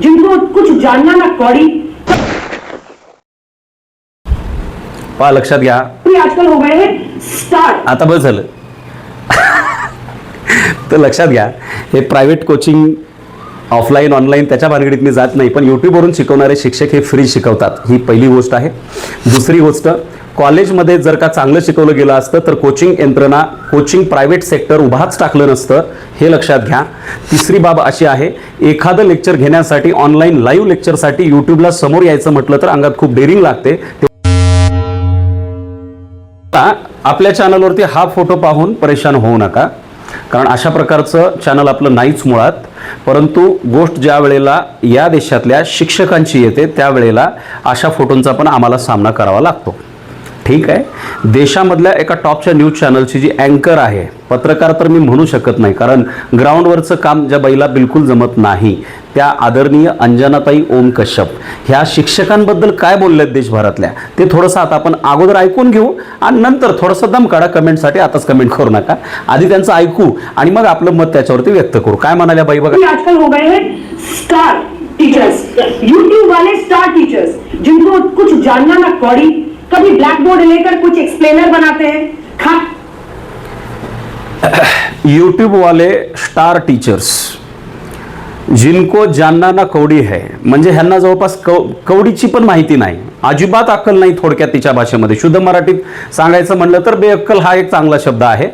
जिनको कुछ जानना ना कौड़ी। पहा, लक्षात घ्या, आजकल हो गए हैं स्टार। आता बस झालं. तर लक्षात घ्या, हे प्रायव्हेट कोचिंग ऑफलाईन ऑनलाईन त्याच्या भानगडीत मी जात नाही, पण यूट्यूबवरून शिकवणारे शिक्षक हे फ्री शिकवतात, ही पहिली गोष्ट आहे. दुसरी गोष्ट, कॉलेजमध्ये जर का चांगलं शिकवलं गेलं असतं तर कोचिंग यंत्रणा, कोचिंग प्रायव्हेट सेक्टर उभाच टाकलं नसतं, हे लक्षात घ्या. तिसरी बाब अशी आहे, एखादं लेक्चर घेण्यासाठी ऑनलाईन लाईव्ह लेक्चरसाठी यूट्यूबला समोर यायचं म्हटलं तर अंगात खूप डेअरिंग लागते. आपल्या चॅनलवरती हा फोटो पाहून परेशान होऊ नका, कारण अशा प्रकारचं चॅनल आपलं नाहीच मुळात. परंतु गोष्ट ज्या वेळेला या देशातल्या शिक्षकांची येते त्यावेळेला अशा फोटोंचा पण आम्हाला सामना करावा लागतो. ठीक आहे, देशामधल्या एका टॉपच्या न्यूज चॅनलची जी अँकर आहे, पत्रकार तर मी म्हणू शकत नाही, कारण ग्राउंडवरचं काम ज्या बाईला बिलकुल जमत नाही, त्या आदरणीय अंजनाताई ओम कश्यप ह्या शिक्षकांबद्दल काय बोललेत देशभरातल्या, ते थोडंसं आता आपण अगोदर ऐकून घेऊ आणि नंतर थोडंसं दम काढा कमेंटसाठी. आताच कमेंट करू नका, आधी त्यांचं ऐकू आणि मग आपलं मत त्याच्यावरती व्यक्त करू. काय म्हणाल्या बाई बघा. आजकल हो गए हैं स्टार टीचर्स, यूट्यूब वाले स्टार टीचर्स, जिनको कुछ जानना ना कौड़ी, कभी ब्लैक बोर्ड लेकर कुछ एक्सप्लेनर बनाते हैं. यूट्यूब वाले स्टार टीचर्स जिनको जानना ना कौडी है, म्हणजे ह्यांना जवळपास कवडीची पण माहिती नाही, अजिबात अक्कल नाही. थोडक्यात तिच्या भाषेमध्ये शुद्ध मराठीत सांगायचं म्हणलं तर बेअक्कल हा एक चांगला शब्द आहे.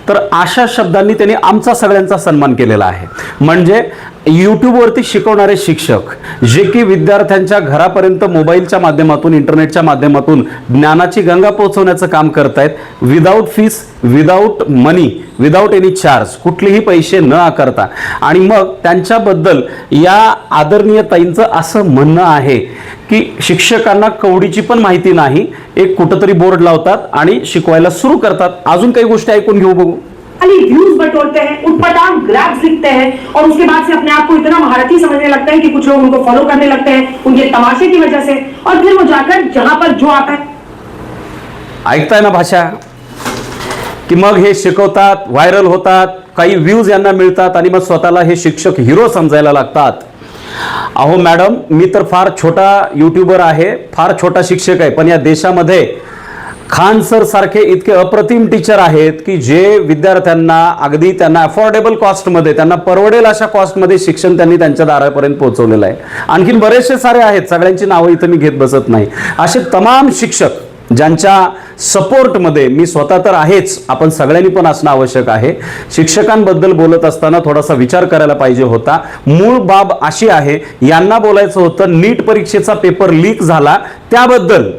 तर अशा शब्दांनी त्यांनी आमचा सगळ्यांचा सन्मान केलेला आहे. म्हणजे यूट्यूबवरती शिकवणारे शिक्षक जे की विद्यार्थ्यांच्या घरापर्यंत मोबाईलच्या माध्यमातून, इंटरनेटच्या माध्यमातून ज्ञानाची गंगा पोहोचवण्याचं काम करतायत, विदाऊट फीस, विदाऊट मनी, विदाऊट एनी चार्ज, कुठलेही पैसे न आकारता. आणि मग त्यांच्याबद्दल या आदरणीय ताईंचं असं म्हणणं आहे की शिक्षकांना कवडीची पण माहिती नाही, एक कुठंतरी बोर्ड लावतात आणि शिकवायला सुरू करतात. अजून काही गोष्टी ऐकून घेऊ बघू. व्यूज बटोरते हैं, उटपटांग ग्रैब्स लिखते हैं और उसके बाद से अपने आप को इतना महारथी समझने लगते हैं कि कुछ लोग उनको फॉलो करने लगते हैं उनके तमाशे की वजह से, और फिर वो जाकर जहां पर जो आता है. ऐकताय ना भाषा, की मग हे शिकवतात, व्हायरल होतात, काही व्ह्यूज यांना मिळतात आणि मग स्वतःला हे शिक्षक हिरो समजायला लागतात. अहो मॅडम, मी तर फार छोटा यूट्यूबर आहे, फार छोटा शिक्षक आहे, पण या देशामध्ये खान सर सारखे इतके अप्रतिम टीचर आहेत की जे विद्यार्थ्यांना अगदी त्यांना अफोर्डेबल कॉस्टमध्ये, त्यांना परवडेल अशा कॉस्टमध्ये शिक्षण त्यांनी त्यांच्या दारापर्यंत पोहोचवलेलं आहे. आणखीन बरेचसे सारे आहेत, सगळ्यांची नावं इथं मी घेत बसत नाही. असे तमाम शिक्षक ज्यांच्या सपोर्टमध्ये मी स्वतः तर आहेच, आपण सगळ्यांनी पण असणं आवश्यक आहे. शिक्षकांबद्दल बोलत असताना थोडासा विचार करायला पाहिजे होता. मूळ बाब अशी आहे, यांना बोलायचं होतं नीट परीक्षेचा पेपर लीक झाला त्याबद्दल.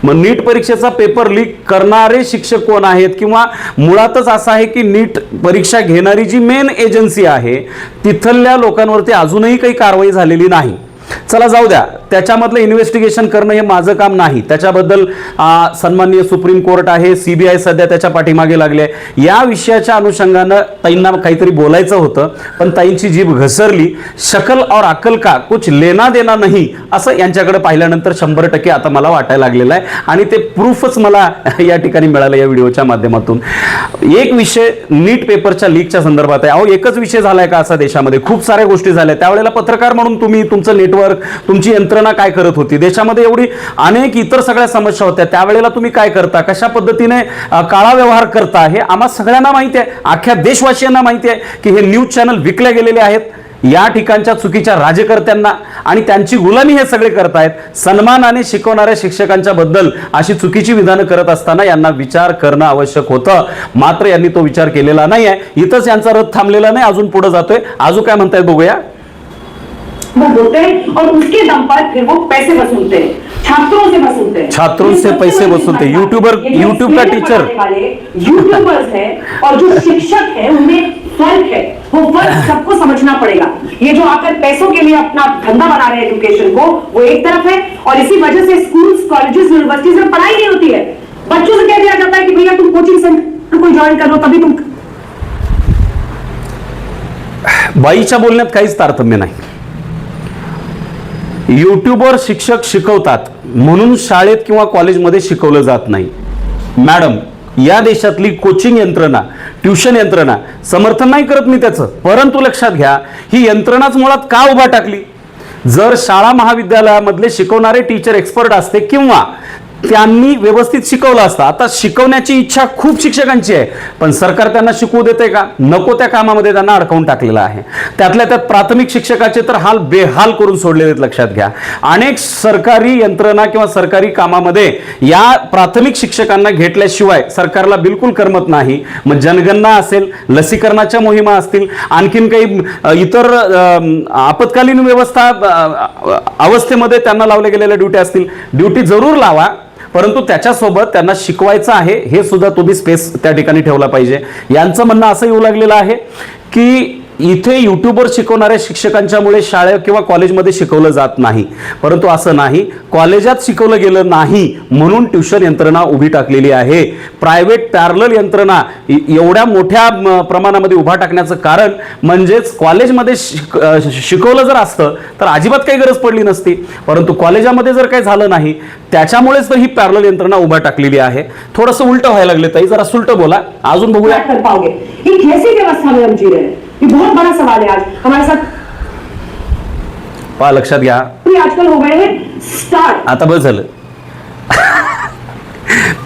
मग नीट परीक्षेचा पेपर लीक करणारे शिक्षक कोण आहेत, किंवा मुळातच असं आहे की नीट परीक्षा घेणारी जी मेन एजन्सी आहे तिथल्या लोकांवरती अजूनही काही कारवाई झालेली नाही. चला जाऊ द्या, त्याच्यामधलं इन्व्हेस्टिगेशन करणं हे माझं काम नाही. त्याच्याबद्दल सन्माननीय सुप्रीम कोर्ट आहे, CBI सध्या त्याच्या पाठीमागे लागले. या विषयाच्या अनुषंगानं ताईंना काहीतरी बोलायचं होतं, पण ताईंची जीभ घसरली. शकल और अक्कल का कुछ लेना देना नाही, असं यांच्याकडे पाहिल्यानंतर 100% आता मला वाटायला लागलेलं आहे. आणि ते प्रूफच मला या ठिकाणी मिळालं या व्हिडिओच्या माध्यमातून. एक विषय नीट पेपरच्या लीकच्या संदर्भात आहे. अहो, एकच विषय झालाय का असा देशामध्ये? खूप साऱ्या गोष्टी झाल्या. त्यावेळेला पत्रकार म्हणून तुम्ही, तुमचं नेटवर्क, तुमची यंत्रणा काय करत होती? देशामध्ये एवढी अनेक इतर सगळ्या समस्या होत्या, त्यावेळेला तुम्ही काय करता, कशा पद्धतीने काळा व्यवहार करता, हे आम्हा सगळ्यांना माहिती आहे. अख्ख्या देशवासियांना माहिती आहे की हे न्यूज चॅनल विकले गेलेले आहेत या ठिकाणच्या चुकीच्या राज्यकर्त्यांना, आणि त्यांची गुलामी हे सगळे करतायत. सन्मानाने शिकवणाऱ्या शिक्षकांच्या बद्दल अशी चुकीची विधानं करत असताना यांना विचार करणं आवश्यक होतं. मात्र यांनी तो विचार केलेला नाही आहे. इथंच यांचा रथ थांबलेला नाही, अजून पुढे जातोय. अजून काय म्हणतायत बघूया. वो बोलते हैं और उसके दम पर फिर वो पैसे वसूलते हैं, छात्रों से वसूलते हैं, छात्रों से पैसे वसूलते हैं. यूट्यूब का टीचर यूट्यूबर्स हैं और जो शिक्षक हैं उनमें फर्क है. वो फर्क सबको समझना पड़ेगा. ये जो आकर पैसों के लिए अपना धंधा बना रहे हैं एजुकेशन को, वो एक तरफ है, और इसी वजह से स्कूल्स, कॉलेजेस, यूनिवर्सिटीज में पढ़ाई नहीं होती है. बच्चों से कह दिया जाता है कि भैया तुम कोचिंग सेंटर कोई ज्वाइन कर लो तभी तुम. बाईच्या बोलण्यात काहीच तारतम्य नाही. यूट्यूबवर शिक्षक शिकवतात म्हणून शाळेत किंवा कॉलेजमध्ये शिकवलं जात नाही. मॅडम, या देशातली कोचिंग यंत्रणा, ट्युशन यंत्रणा, समर्थन नाही करत मी त्याचं, परंतु लक्षात घ्या, ही यंत्रणाच मुळात का उभा टाकली? जर शाळा महाविद्यालयामधले शिकवणारे टीचर एक्सपर्ट असते किंवा त्यांनी व्यवस्थित शिकवलं असतं. आता शिकवण्याची इच्छा खूप शिक्षकांची आहे, पण सरकार त्यांना शिकवू देते का? नको त्या कामामध्ये त्यांना अडकवून टाकलेलं आहे. त्यातल्या त्यात प्राथमिक शिक्षकाचे तर हाल बेहाल करून सोडलेले आहेत. लक्षात घ्या, अनेक सरकारी यंत्रणा किंवा सरकारी कामामध्ये या प्राथमिक शिक्षकांना घेतल्याशिवाय सरकारला बिलकुल करमत नाही. मग जनगणना असेल, लसीकरणाच्या मोहिमा असतील, आणखीन काही इतर आपत्कालीन व्यवस्था अवस्थेमध्ये त्यांना लावल्या गेलेल्या ड्युटी असतील, ड्युटी जरूर लावा, परंतु त्याच्यासोबत त्यांना शिकवायचं आहे हे सुद्धा तुम्ही स्पेस त्या ठिकाणी ठेवला पाहिजे. यांचं म्हणणं असं येऊ लागलेलं आहे की इथे युट्यूबवर शिकवणाऱ्या शिक्षकांच्यामुळे शाळेत किंवा कॉलेजमध्ये शिकवलं जात नाही, परंतु असं नाही. कॉलेजात शिकवलं गेलं नाही म्हणून ट्युशन यंत्रणा उभी टाकलेली आहे. प्रायव्हेट पॅरलल यंत्रणा एवढ्या मोठ्या प्रमाणामध्ये उभा टाकण्याचं कारण म्हणजेच कॉलेजमध्ये शिकवलं जर असतं तर अजिबात काही गरज पडली नसती, परंतु कॉलेजामध्ये जर काही झालं नाही त्याच्यामुळेच तर ही पॅरलल यंत्रणा उभा टाकलेली आहे. थोडंसं उलटं व्हायला लागले ताई, जरा सुलटं बोला, अजून बघूया. कर पाओगे ये कैसी व्यवस्था में हम जी रहे हैं? ये बहुत बड़ा सवाल है आज हमारे साथ. पहा, लक्षात घ्या, आजकल हो गए हैं स्टार्ट. आता बस झालं.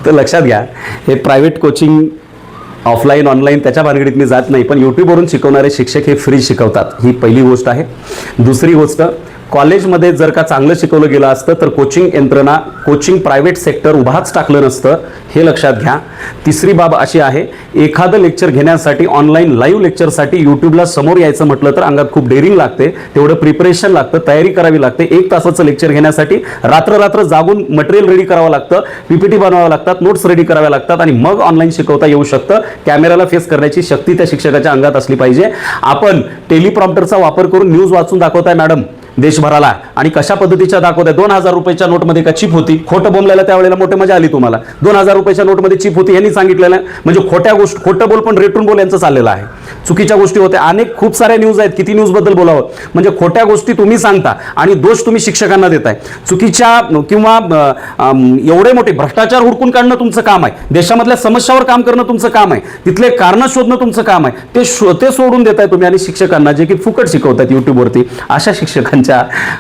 तर लक्षात घ्या, हे प्रायव्हेट कोचिंग ऑफलाईन ऑनलाईन त्याच्या भानगडीत मी जात नाही, पण यूट्यूबवरून शिकवणारे शिक्षक हे फ्री शिकवतात, ही पहिली गोष्ट आहे. दुसरी गोष्ट, कॉलेजमध्ये जर का चांगलं शिकवलं गेलं असतं तर कोचिंग यंत्रणा, कोचिंग प्रायव्हेट सेक्टर उभाच टाकलं नसतं, हे लक्षात घ्या. तिसरी बाब अशी आहे, एखादं लेक्चर घेण्यासाठी ऑनलाईन लाईव्ह लेक्चरसाठी यूट्यूबला समोर यायचं म्हटलं तर अंगात खूप डेअरिंग लागते, तेवढं प्रिपरेशन लागतं, तयारी करावी लागते. 1 तासाचं लेक्चर घेण्यासाठी रात्र जागून मटेरियल रेडी करावं लागतं, पीपीटी बनवावं लागतात, नोट्स रेडी कराव्या लागतात आणि मग ऑनलाईन शिकवता येऊ शकतं. कॅमेराला फेस करण्याची शक्ती त्या शिक्षकाच्या अंगात असली पाहिजे. आपण टेलिप्रॉम्प्टरचा वापर करून न्यूज वाचून दाखवताय मॅडम देशभराला, आणि कशा पद्धतीच्या दाखवताय. 2000 रुपयाच्या नोटमध्ये का चिप होती? खोटं बोंबलायला त्यावेळेला मोठी मजा आली तुम्हाला. 2000 रुपयाच्या नोटमध्ये चिप होती यांनी सांगितलेलं, म्हणजे खोटं बोल पण रेटून बोल यांचं चाललेलं आहे. चुकीच्या गोष्टी होत्या. अनेक खूप साऱ्या न्यूज आहेत, किती न्यूज बद्दल बोलावं, म्हणजे खोट्या गोष्टी तुम्ही सांगता आणि दोष तुम्ही शिक्षकांना देताय. चुकीच्या किंवा एवढे मोठे भ्रष्टाचार हुडकून काढणं तुमचं काम आहे, देशामधल्या समस्यावर काम करणं तुमचं काम आहे, तिथले कारण शोधणं तुमचं काम आहे, ते सोडून देताय तुम्ही. आणि शिक्षकांना जे की फुकट शिकवतात युट्यूबवरती, अशा शिक्षकांच्या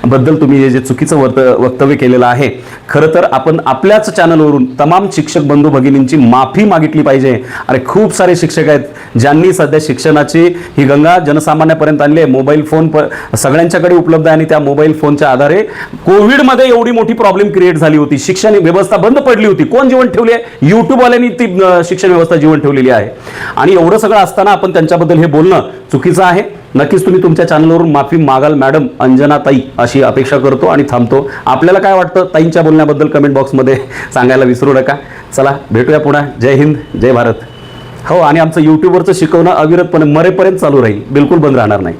बद्दल तुम्ही जे चुकीचं वक्तव्य केलेलं आहे, खरं तर आपण आपल्याच चॅनलवरून तमाम शिक्षक बंधू भगिनींची माफी मागितली पाहिजे. अरे खूप सारे शिक्षक आहेत ज्यांनी सध्या शिक्षणाची ही गंगा जनसामान्यापर्यंत आणली आहे. मोबाईल फोन सगळ्यांच्याकडे उपलब्ध आहे आणि त्या मोबाईल फोनच्या आधारे कोविडमध्ये एवढी मोठी प्रॉब्लेम क्रिएट झाली होती, शिक्षण व्यवस्था बंद पडली होती. कोण जीवन ठेवली आहे? युट्यूबवाल्यांनी ती शिक्षण व्यवस्था जीवन ठेवलेली आहे. आणि एवढं सगळं असताना आपण त्यांच्याबद्दल हे बोलणं चुकीचं आहे. नक्कीच तुम्ही तुमच्या चॅनलवरून माफी मागाल मॅडम अंजना ताई, अशी अपेक्षा करतो आणि थांबतो. आपल्याला काय वाटतं ताईंच्या बोलण्याबद्दल कमेंट बॉक्समध्ये सांगायला विसरू नका. चला भेटूया पुन्हा. जय हिंद, जय भारत. हो, आणि आमचं यूट्यूबवरचं शिकवणं अविरतपणे मरेपर्यंत चालू राहील, बिलकुल बंद राहणार नाही.